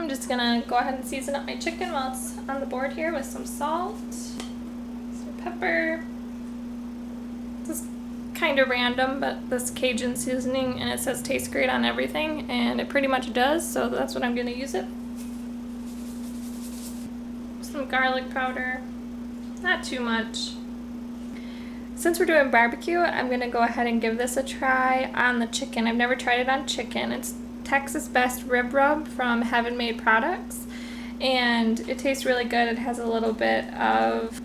I'm just gonna go ahead and season up my chicken while it's on the board here with some salt, some pepper. This is kind of random, but this Cajun seasoning, and it says tastes great on everything, and it pretty much does, so that's what I'm gonna use it. Some garlic powder, not too much. Since we're doing barbecue, I'm gonna go ahead and give this a try on the chicken. I've never tried it on chicken. It's Texas Best Rib Rub from Heaven Made Products, and it tastes really good. It has a little bit of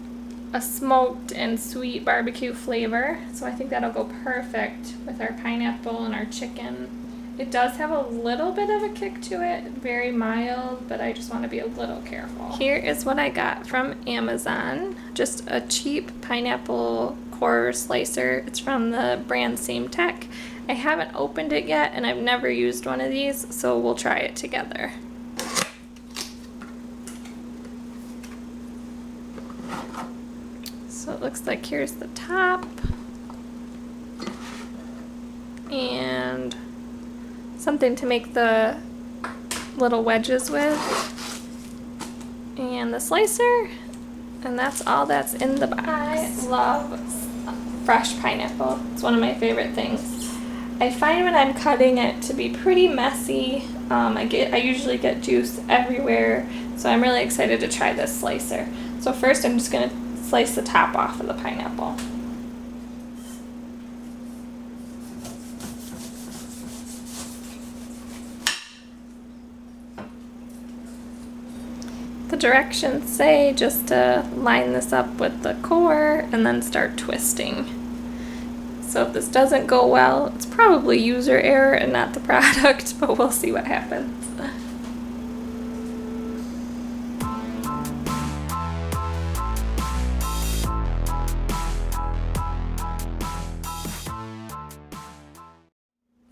a smoked and sweet barbecue flavor, so I think that'll go perfect with our pineapple and our chicken. It does have a little bit of a kick to it, very mild, but I just want to be a little careful. Here is what I got from Amazon, just a cheap pineapple core slicer. It's from the brand Same Tech. I haven't opened it yet, and I've never used one of these, so we'll try it together. So it looks like here's the top, and something to make the little wedges with, and the slicer, and that's all that's in the box. I love fresh pineapple. It's one of my favorite things. I find when I'm cutting it to be pretty messy. I usually get juice everywhere, so I'm really excited to try this slicer. So first I'm just going to slice the top off of the pineapple. The directions say just to line this up with the core and then start twisting. So if this doesn't go well, it's probably user error and not the product, but we'll see what happens.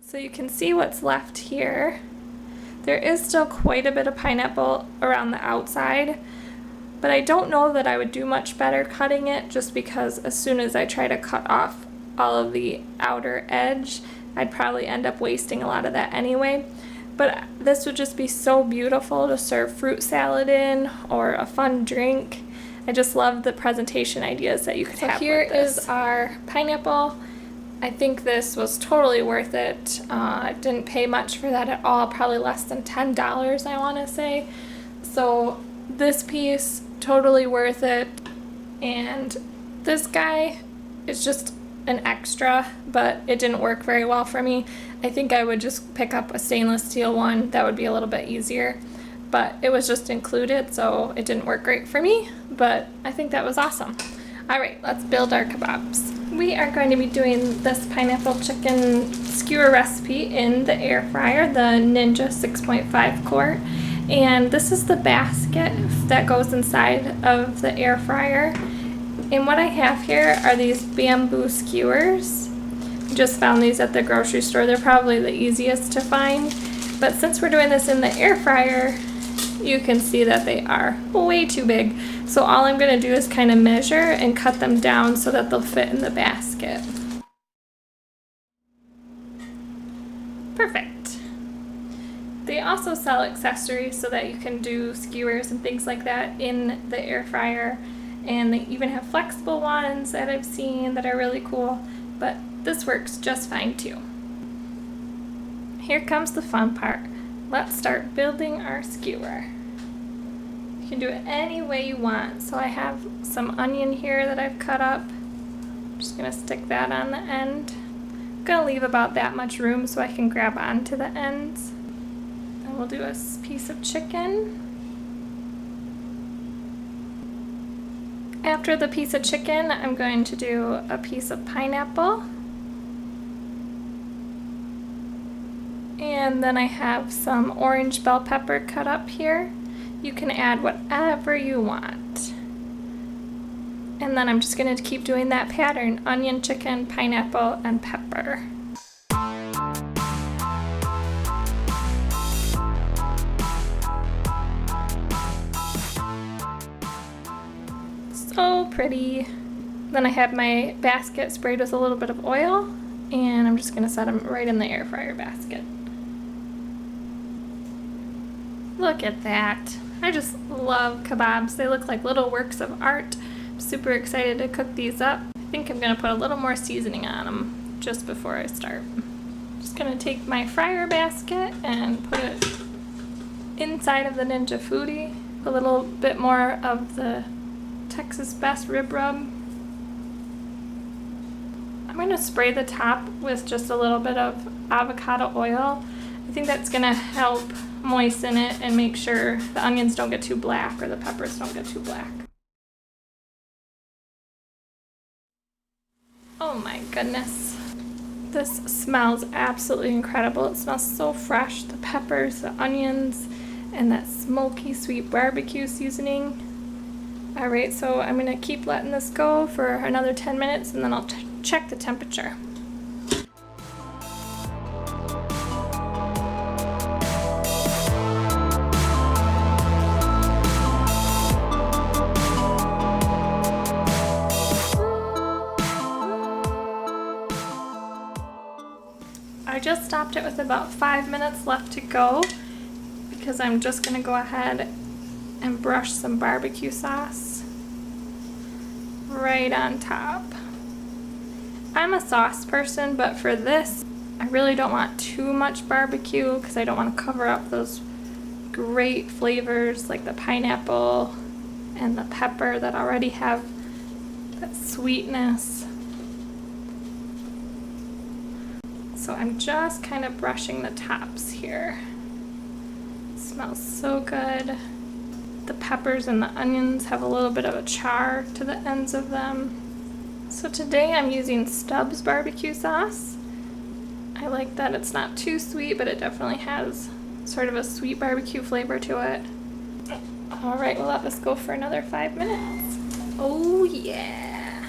So you can see what's left here. There is still quite a bit of pineapple around the outside, but I don't know that I would do much better cutting it, just because as soon as I try to cut off all of the outer edge, I'd probably end up wasting a lot of that anyway. But this would just be so beautiful to serve fruit salad in, or a fun drink. I just love the presentation ideas that you could have with this. So here is our pineapple. I think this was totally worth it. I didn't pay much for that at all, probably less than $10, I want to say. So this piece, totally worth it. And this guy is just an extra, but it didn't work very well for me. I think I would just pick up a stainless steel one. That would be a little bit easier. But it was just included, so it didn't work great for me. But I think that was awesome. Alright, let's build our kebabs. We are going to be doing this pineapple chicken skewer recipe in the air fryer, the Ninja 6.5 quart. And this is the basket that goes inside of the air fryer. And what I have here are these bamboo skewers. Just found these at the grocery store. They're probably the easiest to find. But since we're doing this in the air fryer, you can see that they are way too big. So all I'm going to do is kind of measure and cut them down so that they'll fit in the basket. Perfect. They also sell accessories so that you can do skewers and things like that in the air fryer. And they even have flexible ones that I've seen that are really cool. But this works just fine too. Here comes the fun part. Let's start building our skewer. You can do it any way you want. So I have some onion here that I've cut up. I'm just going to stick that on the end. I'm going to leave about that much room so I can grab onto the ends. And we'll do a piece of chicken. After the piece of chicken, I'm going to do a piece of pineapple. And then I have some orange bell pepper cut up here. You can add whatever you want. And then I'm just going to keep doing that pattern: onion, chicken, pineapple, and pepper. So pretty. Then I have my basket sprayed with a little bit of oil, and I'm just going to set them right in the air fryer basket. Look at that. I just love kebabs. They look like little works of art. I'm super excited to cook these up. I think I'm gonna put a little more seasoning on them just before I start. Just gonna take my fryer basket and put it inside of the Ninja Foodi. A little bit more of the Texas Best rib rub. I'm gonna spray the top with just a little bit of avocado oil. I think that's gonna help moisten it and make sure the onions don't get too black or the peppers don't get too black. Oh my goodness. This smells absolutely incredible. It smells so fresh. The peppers, the onions, and that smoky sweet barbecue seasoning. Alright, so I'm gonna keep letting this go for another 10 minutes and then I'll check the temperature. I just stopped it with about 5 minutes left to go because I'm just gonna go ahead and brush some barbecue sauce right on top. I'm a sauce person, but for this, I really don't want too much barbecue because I don't want to cover up those great flavors like the pineapple and the pepper that already have that sweetness. So I'm just kind of brushing the tops here. It smells so good. The peppers and the onions have a little bit of a char to the ends of them. So today I'm using Stubbs barbecue sauce. I like that it's not too sweet, but it definitely has sort of a sweet barbecue flavor to it. Alright, we'll let this go for another 5 minutes. Oh yeah!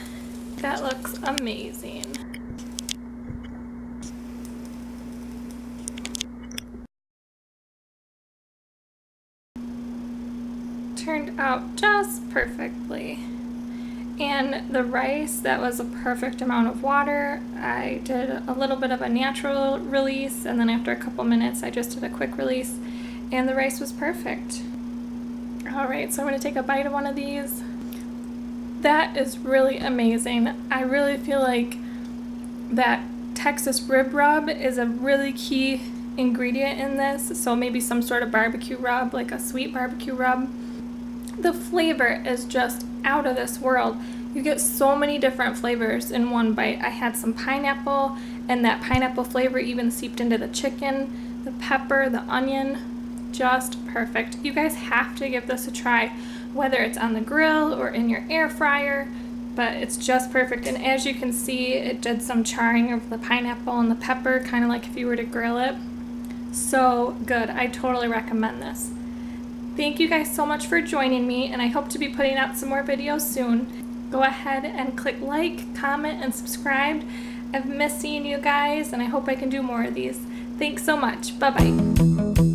That looks amazing. Turned out just perfectly. And the rice, that was a perfect amount of water. I did a little bit of a natural release, and then after a couple minutes I just did a quick release, and the rice was perfect. Alright, so I'm going to take a bite of one of these. That is really amazing. I really feel like that Texas rib rub is a really key ingredient in this, so maybe some sort of barbecue rub, like a sweet barbecue rub. The flavor is just out of this world. You get so many different flavors in one bite. I had some pineapple, and that pineapple flavor even seeped into the chicken, the pepper, the onion. Just perfect. You guys have to give this a try, whether it's on the grill or in your air fryer, but it's just perfect. And as you can see, it did some charring of the pineapple and the pepper, kind of like if you were to grill it. So good. I totally recommend this. Thank you guys so much for joining me, and I hope to be putting out some more videos soon. Go ahead and click like, comment, and subscribe. I've missed seeing you guys, and I hope I can do more of these. Thanks so much. Bye-bye.